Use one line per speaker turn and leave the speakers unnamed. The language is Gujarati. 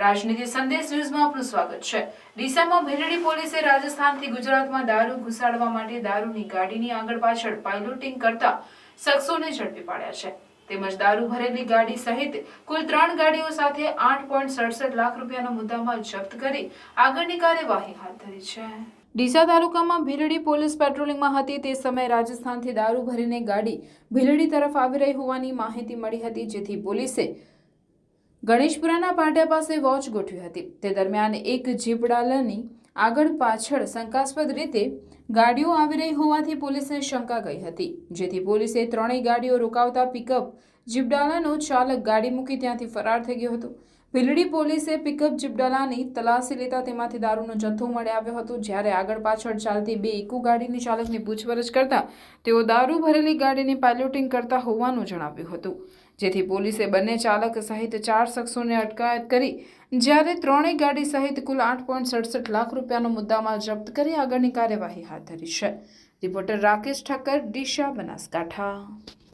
રાજનીતિ સંદેશ ન્યૂઝમાં આપનું સ્વાગત છે। ડીસામાં ભીલડી પોલીસે રાજસ્થાનથી ગુજરાતમાં દારૂ ઘુસાડવા માટે દારૂની ગાડીની આગળ પાછળ પાઇલોટિંગ કરતા શખ્સોને ઝડપી પાડ્યા છે। તેમજ દારૂ ભરેલી ગાડી સહિત કુલ 3 ગાડીઓ સાથે 8.67 લાખ રૂપિયાનો મુદ્દામાલ જપ્ત કરી આગળની કાર્યવાહી હાથ ધરી છે। ડીસા તાલુકામાં ભીલડી પોલીસ પેટ્રોલિંગમાં હતી તે સમયે રાજસ્થાનથી દારૂ ભરીને ગાડી ભીલડી તરફ આવી રહી હોવાની માહિતી મળી હતી, જેથી પોલીસે ગણેશપુરાના પાટિયા પાસે વોચ ગોઠવી હતી। તે દરમિયાન એક જીપડાલાની આગળ પાછળ શંકાસ્પદ રીતે ગાડીઓ આવી રહી હોવાથી પોલીસને શંકા ગઈ હતી, જેથી પોલીસે 3 ગાડીઓ રોકાવતા પિકઅપ જીપડાલાનો ચાલક ગાડી મૂકી ત્યાંથી ફરાર થઈ ગયો હતો। ભીલડી પોલીસે પિકઅપ જીપડાલાની તલાશી લેતા તેમાંથી દારૂનો જથ્થો મળી આવ્યો હતો, જ્યારે આગળ પાછળ ચાલતી 2 ઇકો ગાડીની ચાલકની પૂછપરછ કરતા તેઓ દારૂ ભરેલી ગાડીની પાઇલોટિંગ કરતા હોવાનું જણાવ્યું હતું, જેથી પોલીસે બંને ચાલક સહિત 4 શખ્સોને અટકાયત કરી જ્યારે 3 ગાડી સહિત કુલ 8.67 લાખ રૂપિયાનો મુદ્દામાલ જપ્ત કરી આગળની કાર્યવાહી હાથ ધરી છે। રિપોર્ટર રાકેશ ઠક્કર, ડીસા, બનાસકાંઠા।